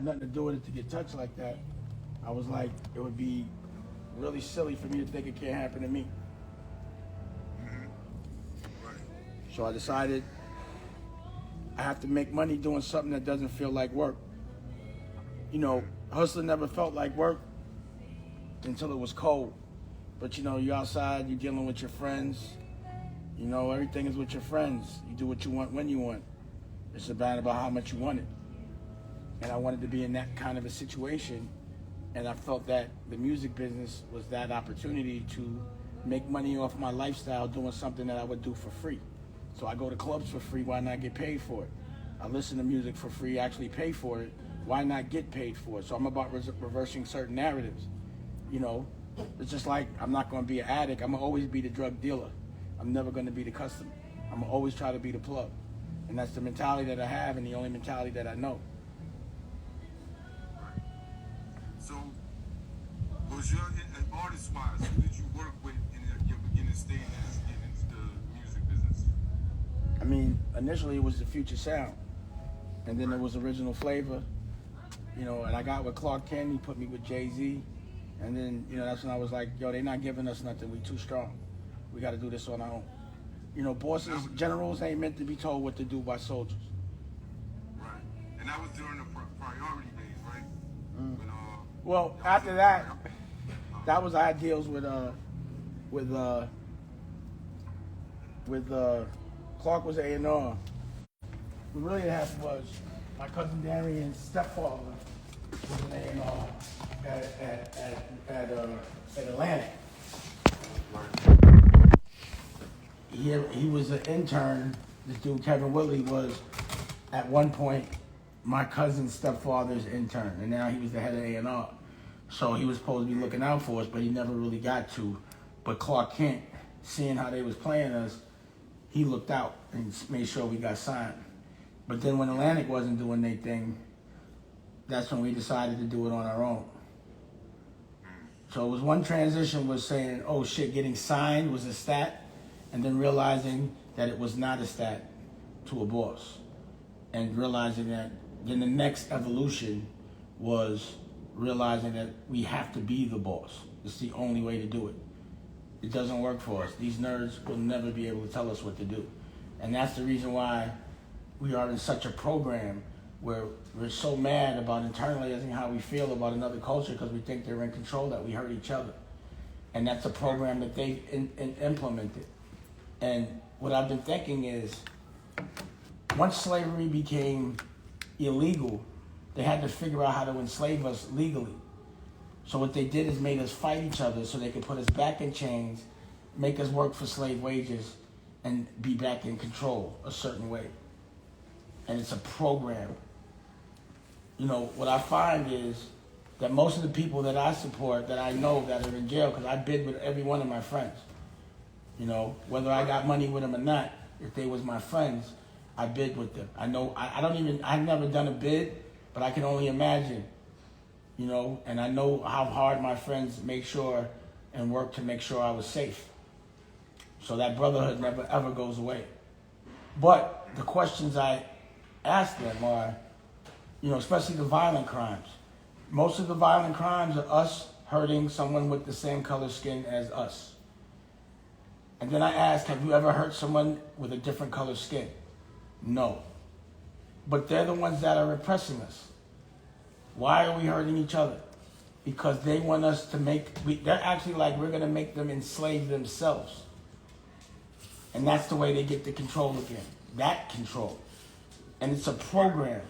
nothing to do with it to get touched like that. I was like, it would be really silly for me to think it can't happen to me. Right. So I decided I have to make money doing something that doesn't feel like work. You know, hustling never felt like work until it was cold. But you know, you're outside, you're dealing with your friends. You know, everything is with your friends. You do what you want when you want. It's about how much you want it. And I wanted to be in that kind of a situation. And I felt that the music business was that opportunity to make money off my lifestyle doing something that I would do for free. So I go to clubs for free, why not get paid for it? I listen to music for free, actually pay for it, why not get paid for it? So I'm about reversing certain narratives. You know, it's just like I'm not going to be an addict, I'm going to always be the drug dealer. I'm never going to be the customer. I'm going to always try to be the plug. And that's the mentality that I have and the only mentality that I know. Right. So, was your artist-wise, who did you work with in your beginning stages in the music business? I mean, initially it was the Future Sound. And then there was Original Flavor. You know, and I got with Clark Kent, he put me with Jay-Z. And then, you know, that's when I was like, yo, they're not giving us nothing, we too strong. We got to do this on our own. You know, bosses, generals ain't meant to be told what to do by soldiers. Right. And that was during the priority days, right? Mm. When, Well, after that, that was I had deals with Clark was A&R. What really happened was my cousin Darian's stepfather was an A&R at Atlantic. Right. He was an intern. This dude Kevin Whitley was at one point my cousin's stepfather's intern, and now he was the head of A&R. So he was supposed to be looking out for us, but he never really got to. But Clark Kent, seeing how they was playing us, he looked out and made sure we got signed. But then when Atlantic wasn't doing their thing, that's when we decided to do it on our own. So it was one transition was saying, oh shit, getting signed was a stat, and then realizing that it was not a stat to a boss. And realizing that then the next evolution was realizing that we have to be the boss. It's the only way to do it. It doesn't work for us. These nerds will never be able to tell us what to do. And that's the reason why we are in such a program where we're so mad about internalizing how we feel about another culture because we think they're in control, that we hurt each other. And that's a program that they've implemented. And what I've been thinking is, once slavery became illegal, they had to figure out how to enslave us legally. So what they did is made us fight each other so they could put us back in chains, make us work for slave wages, and be back in control a certain way. And it's a program. You know, what I find is that most of the people that I support, that I know that are in jail, because I bid with every one of my friends. You know, whether I got money with them or not, if they was my friends, I bid with them. I know, I've never done a bid, but I can only imagine, you know, and I know how hard my friends make sure and work to make sure I was safe. So that brotherhood never ever goes away. But the questions I ask them are, you know, especially the violent crimes. Most of the violent crimes are us hurting someone with the same color skin as us. And then I ask, have you ever hurt someone with a different color skin? No. But they're the ones that are repressing us. Why are we hurting each other? Because they want us to they're actually like, we're going to make them enslave themselves. And that's the way they get the control again. That control. And it's a program.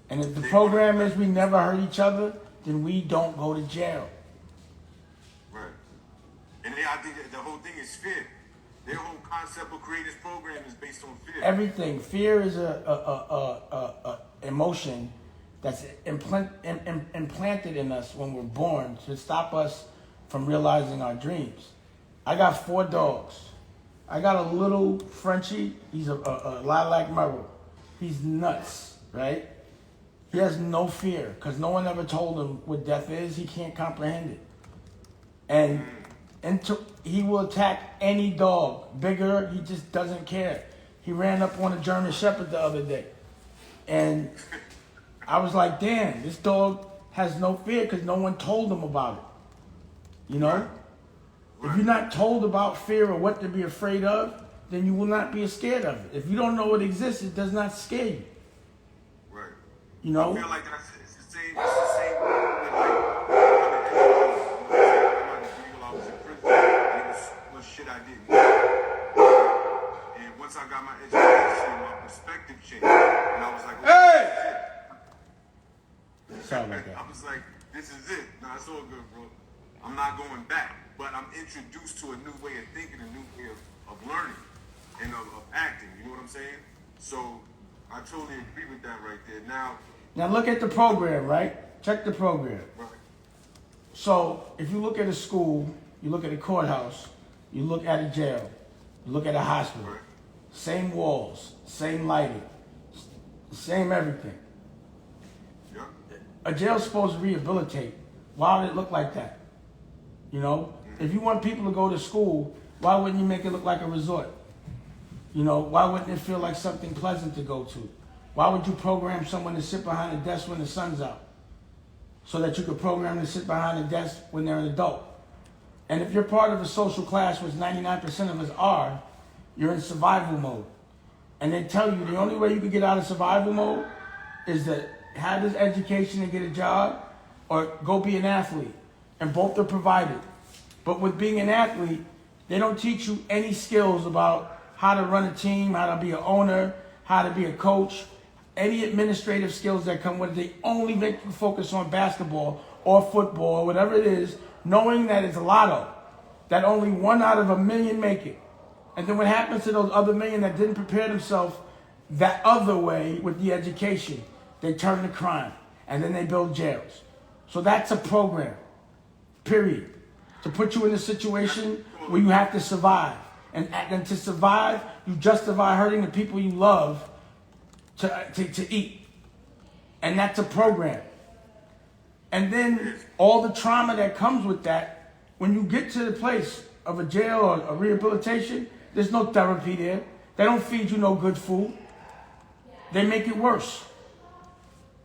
And if the program is we never hurt each other, then we don't go to jail. Right. And I think that the whole thing is fear. Their whole concept of creating this program is based on fear. Everything. Fear is a emotion that's implanted in us when we're born to stop us from realizing our dreams. I got 4 dogs. I got a little Frenchie. He's a lilac Merle. He's nuts, right? He has no fear because no one ever told him what death is. He can't comprehend it. And he will attack any dog. Bigger, he just doesn't care. He ran up on a German Shepherd the other day. And I was like, damn, this dog has no fear because no one told him about it. You know? If you're not told about fear or what to be afraid of, then you will not be scared of it. If you don't know it exists, it does not scare you. Right. You know? I feel like it's the same with I was in prison, and it was shit I didn't know. And once I got my education, my perspective changed. And I was like, hey! Sorry about that. I was like, this is it. Nah, it's all good, bro. I'm not going back. But I'm introduced to a new way of thinking, a new way of learning, and of acting. You know what I'm saying? So I totally agree with that right there. Now look at the program, right? Check the program. Right. So if you look at a school, you look at a courthouse, you look at a jail, you look at a hospital, Right. Same walls, same lighting, same everything. Yeah. A jail's supposed to rehabilitate. Why would it look like that? You know? If you want people to go to school, why wouldn't you make it look like a resort? You know, why wouldn't it feel like something pleasant to go to? Why would you program someone to sit behind a desk when the sun's out? So that you could program them to sit behind a desk when they're an adult. And if you're part of a social class, which 99% of us are, you're in survival mode. And they tell you the only way you can get out of survival mode is to have this education and get a job, or go be an athlete. And both are provided. But with being an athlete, they don't teach you any skills about how to run a team, how to be an owner, how to be a coach, any administrative skills that come with it. They only make you focus on basketball or football or whatever it is, knowing that it's a lotto, that only 1 out of a million make it. And then what happens to those other million that didn't prepare themselves that other way with the education? They turn to crime, and then they build jails. So that's a program, period. To put you in a situation where you have to survive. And to survive, you justify hurting the people you love to eat. And that's a program. And then all the trauma that comes with that, when you get to the place of a jail or a rehabilitation, there's no therapy there. They don't feed you no good food. They make it worse.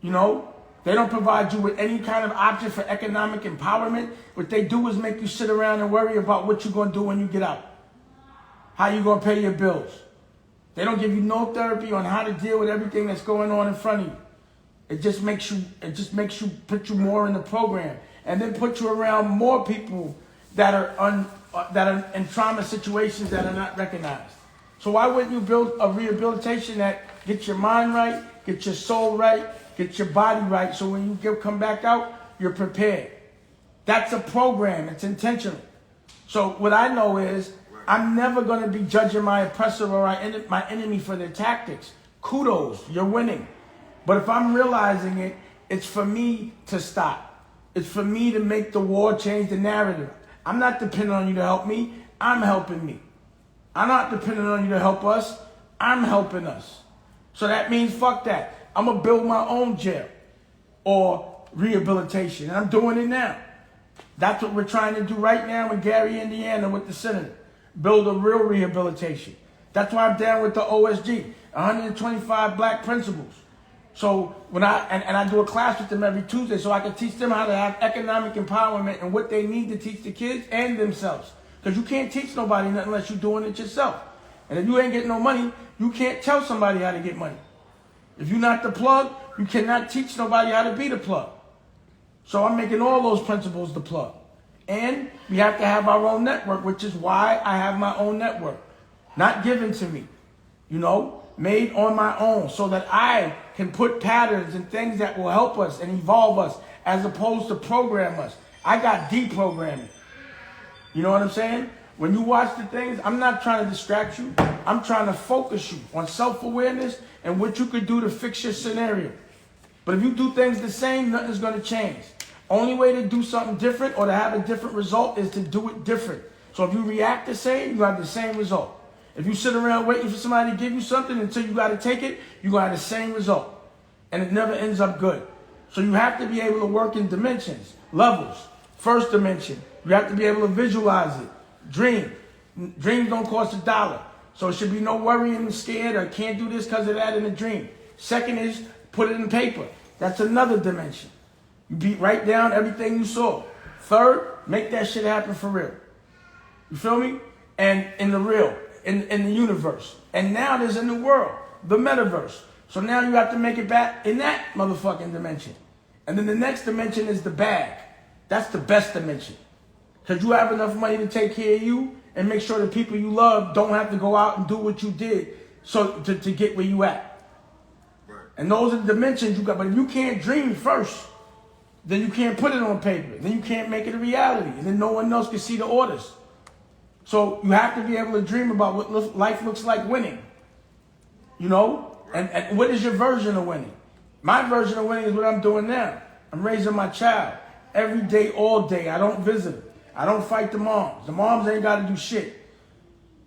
You know? They don't provide you with any kind of option for economic empowerment. What they do is make you sit around and worry about what you're going to do when you get out. How you going to pay your bills. They don't give you no therapy on how to deal with everything that's going on in front of you. It just makes you put you more in the program, and then put you around more people that are in trauma situations that are not recognized. So why wouldn't you build a rehabilitation that gets your mind right, gets your soul right, get your body right, so when you come back out, you're prepared. That's a program. It's intentional. So what I know is I'm never going to be judging my oppressor or my enemy for their tactics. Kudos, you're winning. But if I'm realizing it, it's for me to stop. It's for me to make the war change the narrative. I'm not depending on you to help me. I'm helping me. I'm not depending on you to help us. I'm helping us. So that means fuck that. I'm going to build my own jail or rehabilitation. And I'm doing it now. That's what we're trying to do right now in Gary, Indiana with the senator. Build a real rehabilitation. That's why I'm down with the OSG, 125 black principals. So when I do a class with them every Tuesday so I can teach them how to have economic empowerment and what they need to teach the kids and themselves. Because you can't teach nobody nothing unless you're doing it yourself. And if you ain't getting no money, you can't tell somebody how to get money. If you're not the plug, you cannot teach nobody how to be the plug. So I'm making all those principles the plug. And we have to have our own network, which is why I have my own network. Not given to me, you know, made on my own so that I can put patterns and things that will help us and evolve us as opposed to program us. I got deprogramming. You know what I'm saying? When you watch the things, I'm not trying to distract you. I'm trying to focus you on self-awareness and what you could do to fix your scenario. But if you do things the same, nothing's going to change. Only way to do something different or to have a different result is to do it different. So if you react the same, you have the same result. If you sit around waiting for somebody to give you something until you got to take it, you're going to have the same result. And it never ends up good. So you have to be able to work in dimensions, levels. First dimension, you have to be able to visualize it. Dream. Dreams don't cost $1. So it should be no worrying and scared or can't do this because of that in a dream. Second is put it in paper. That's another dimension. You write down everything you saw. Third, make that shit happen for real. You feel me? And in the real, in the universe. And now there's a new world, the metaverse. So now you have to make it back in that motherfucking dimension. And then the next dimension is the bag. That's the best dimension. Because you have enough money to take care of you and make sure the people you love don't have to go out and do what you did so to get where you at. Right. And those are the dimensions you got. But if you can't dream first, then you can't put it on paper. Then you can't make it a reality. And then no one else can see the orders. So you have to be able to dream about what life looks like winning. You know? And what is your version of winning? My version of winning is what I'm doing now. I'm raising my child every day, all day. I don't visit her. I don't fight the moms. The moms ain't got to do shit.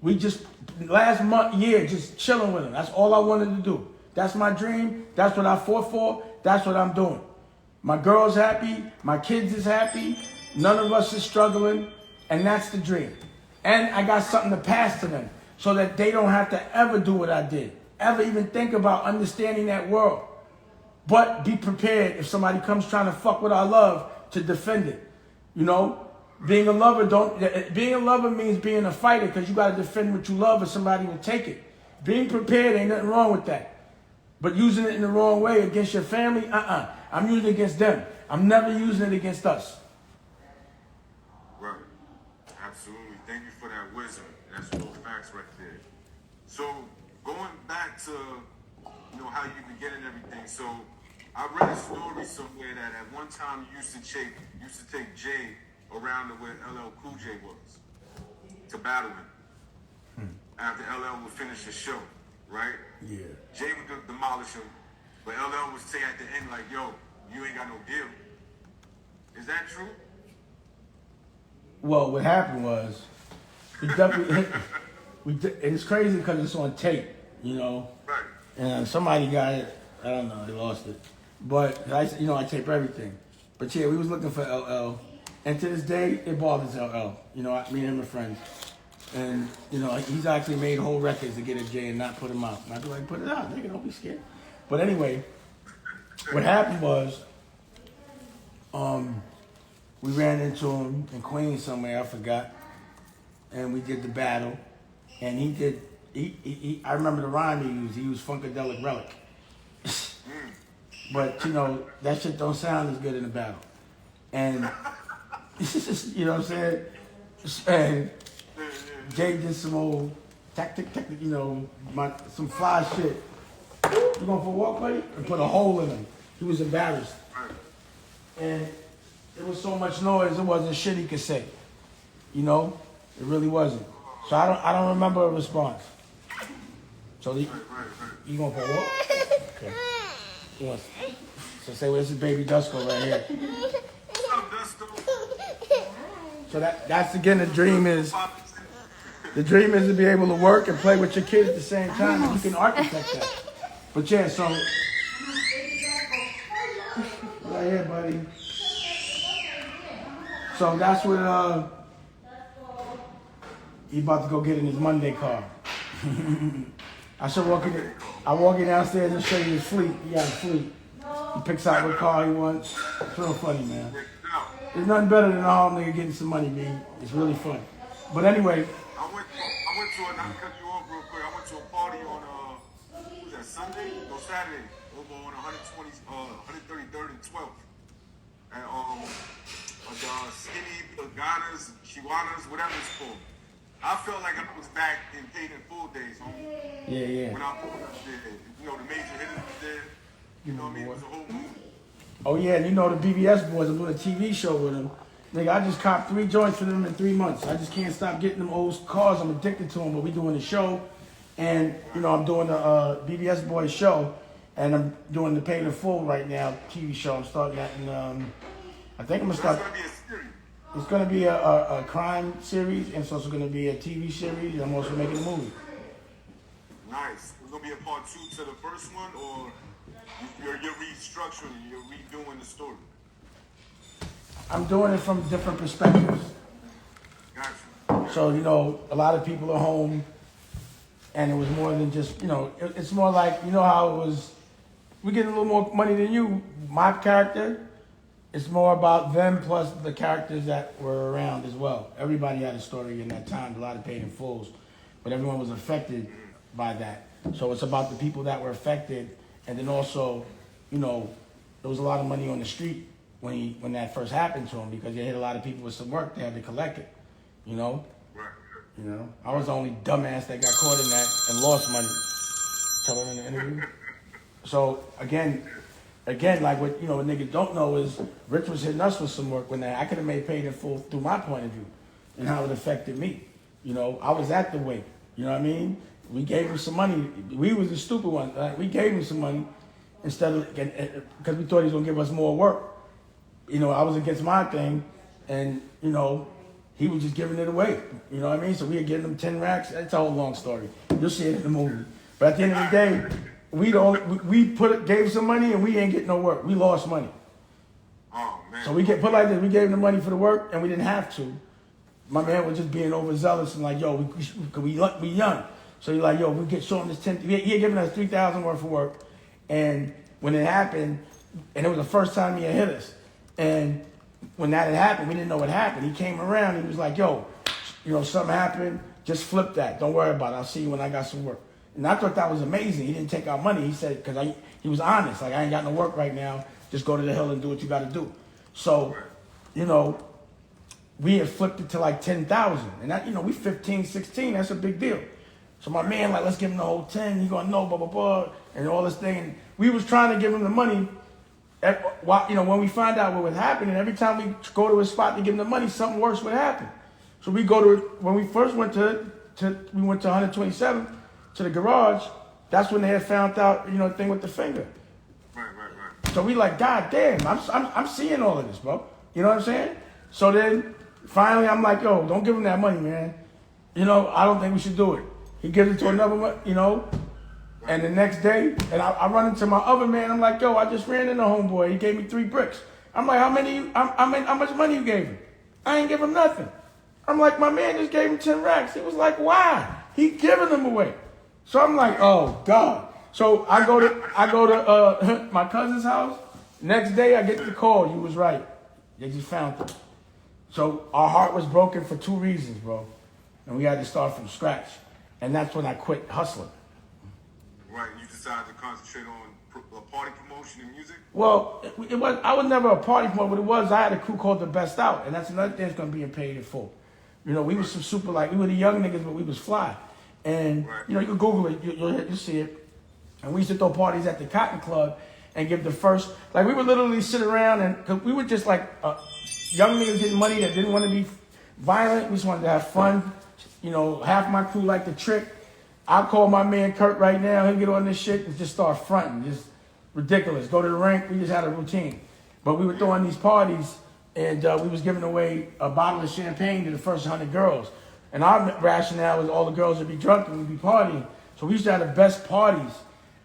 We just, last year, just chilling with them. That's all I wanted to do. That's my dream. That's what I fought for. That's what I'm doing. My girl's happy. My kids is happy. None of us is struggling. And that's the dream. And I got something to pass to them so that they don't have to ever do what I did. Ever even think about understanding that world. But be prepared if somebody comes trying to fuck with our love to defend it. You know? Being a lover means being a fighter because you got to defend what you love or somebody will take it. Being prepared ain't nothing wrong with that. But using it in the wrong way against your family, I'm using it against them. I'm never using it against us. Right. Absolutely. Thank you for that wisdom. That's real facts right there. So going back to, how you began and everything. So I read a story somewhere that at one time you used to take Jay around to where LL Cool J was to battle him. After LL would finish the show, right? Yeah. Jay would demolish him, but LL would say at the end like, "Yo, you ain't got no deal." Is that true? Well, what happened was, we definitely, and it's crazy because it's on tape, Right. And somebody got it. I don't know, they lost it. But I tape everything. But yeah, we was looking for LL, and to this day, it bothers LL. Me and him are friends, and he's actually made whole records to get at Jay and not put him out. And I'd be like, put it out, nigga, don't be scared. But anyway, what happened was, we ran into him in Queens somewhere, I forgot, and we did the battle, and he did. I remember the rhyme he used Funkadelic Relic. But, that shit don't sound as good in the battle. And, you know what I'm saying? And Jay did some old tactic, some fly shit. You going for a walk, buddy? And put a hole in him. He was embarrassed. And there was so much noise, it wasn't shit he could say. It really wasn't. So I don't remember a response. So you going for a walk? Okay. So say, well, this is Baby Dusko right here. What's up, Dusko? So that's again the dream is to be able to work and play with your kids at the same time. And you can architect that. But yeah, so right here, buddy. So that's what he about to go get in his Monday car. I walk in downstairs and show you his fleet. He got a fleet. He picks out what car he wants. It's real funny, man. There's nothing better than a home nigga getting some money, B. It's really fun. But anyway. I went to not to cut you off real quick. I went to a party on what was that, Sunday? No, Saturday. Over on 133rd and 12th. And the skinny Ganas, Chihuahuas, whatever it's called. I felt like I was back in paid in full days, homie. Yeah. When I pulled up there, the major hitters was there. You know what I mean? It was a whole movie. Oh yeah, and the BBS boys, I'm doing a TV show with them. Nigga, I just copped 3 joints for them in 3 months. I just can't stop getting them old cars. I'm addicted to them, but we doing the show. And, I'm doing the BBS boys show. And I'm doing the Paid in Full right now, TV show. I'm starting that in, I think I'm going to start. It's going to be a series. It's going to be a crime series, and it's also going to be a TV series, and I'm also making a movie. Nice. It's going to be a part 2 to the first one, or you're restructuring, you're redoing the story? I'm doing it from different perspectives. Gotcha. So, a lot of people are home, and it was more than just, it's more like, how it was we get a little more money than you. My character, it's more about them plus the characters that were around as well. Everybody had a story in that time, a lot of paid in fulls, but everyone was affected by that. So it's about the people that were affected, and then also, you know, there was a lot of money on the street when that first happened to him because they hit a lot of people with some work. They had to collect it, you know. Right. You know, I was the only dumbass that got caught in that and lost money. Tell him in the interview. So again, like what what niggas don't know is Rich was hitting us with some work when I could have made paid in full through my point of view and how it affected me. You know, I was at the wake. You know what I mean? We gave him some money. We was the stupid one. We gave him some money instead of because we thought he was gonna give us more work. You know, I was against my thing, and you know, he was just giving it away. You know what I mean? So we were getting him 10 racks. It's a whole long story. You'll see it in the movie. But at the end of the day, we gave some money and we ain't getting no work. We lost money. Oh man. So we put like this. We gave him the money for the work and we didn't have to. My man was just being overzealous and like, yo, we young. So he's like, yo, we get showing this 10. He had given us 3,000 worth of work, and when it happened, and it was the first time he had hit us, and when that had happened, we didn't know what happened. He came around. He was like, yo, you know, something happened. Just flip that. Don't worry about it. I'll see you when I got some work. And I thought that was amazing. He didn't take our money. He said, because he was honest. Like, I ain't got no work right now. Just go to the hill and do what you got to do. So, you know, we had flipped it to like 10,000. And that, you know, we 15, 16. That's a big deal. So my man, like, let's give him the whole 10. He going, no, blah, blah, blah, and all this thing. And we was trying to give him the money. You know, when we find out what was happening, every time we go to a spot to give him the money, something worse would happen. So we go to, when we first went we went to 127 to the garage. That's when they had found out, you know, the thing with the finger. Right. So we like, God damn, I'm seeing all of this, bro. You know what I'm saying? So then finally I'm like, yo, don't give him that money, man. You know, I don't think we should do it. He gives it to another one, you know. And the next day, and I run into my other man. I'm like, yo, I just ran into homeboy. He gave me 3 bricks. I'm like, how much money you gave him? I ain't give him nothing. I'm like, my man just gave him 10 racks. He was like, why? He giving them away. So I'm like, oh God. So I go to my cousin's house. Next day, I get the call. You was right. They just found him. So our heart was broken for 2 reasons, bro. And we had to start from scratch. And that's when I quit hustling. Right, you decided to concentrate on party promotion and music? Well, I was never a party promoter. What it was, I had a crew called The Best Out. And that's another thing that's going to be paid in full. You know, we was some super, like, we were the young niggas, but we was fly. And, you know, you can Google it. You'll see it. And we used to throw parties at the Cotton Club and give the first, like, we would literally sit around and, cause we were just like young niggas getting money that didn't want to be violent. We just wanted to have fun. You know, half my crew liked the trick. I'll call my man Kurt right now. He'll get on this shit and just start fronting. Just ridiculous. Go to the rink. We just had a routine. But we were throwing these parties, and we was giving away a bottle of champagne to the first 100 girls. And our rationale was all the girls would be drunk and we'd be partying. So we used to have the best parties.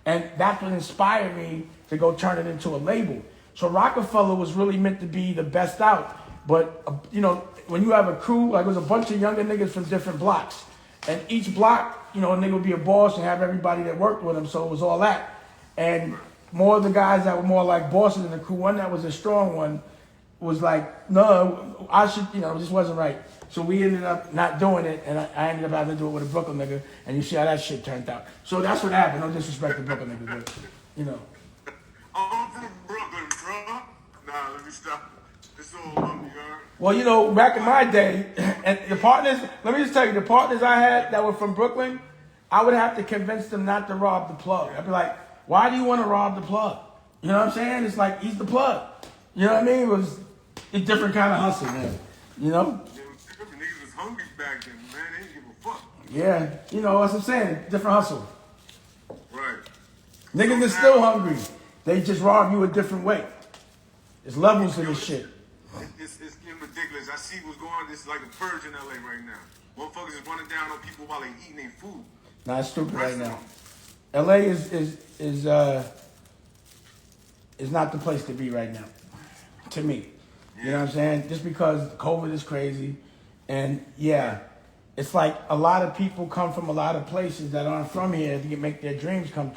And that's what inspired me to go turn it into a label. So Rockefeller was really meant to be the best out. But, you know, when you have a crew, like it was a bunch of younger niggas from different blocks. And each block, you know, a nigga would be a boss and have everybody that worked with him. So it was all that. And more of the guys that were more like bosses in the crew, one that was a strong one, was like, no, I should, you know, this wasn't right. So we ended up not doing it, and I ended up having to do it with a Brooklyn nigga, and you see how that shit turned out. So that's what happened. No disrespect to Brooklyn niggas, but, you know. I'm from Brooklyn, bro. Nah, let me stop. It's all on me, girl. Well, you know, back in my day, and the partners, let me just tell you, the partners I had that were from Brooklyn, I would have to convince them not to rob the plug. I'd be like, why do you want to rob the plug? You know what I'm saying? It's like, he's the plug. You know what I mean? It was a different kind of hustle, man. You know? Niggas was hungry back then, man. They didn't give a fuck. Yeah, you know what I'm saying? Different hustle. Right. Niggas are still hungry. They just rob you a different way. There's levels to this shit. It's getting ridiculous. I see what's going on. It's like a purge in LA right now. Motherfuckers is running down on people while they eating their food. Nah, it's stupid right now. LA is not the place to be right now. To me. You know what I'm saying? Just because COVID is crazy. And yeah, it's like a lot of people come from a lot of places that aren't from here to make their dreams come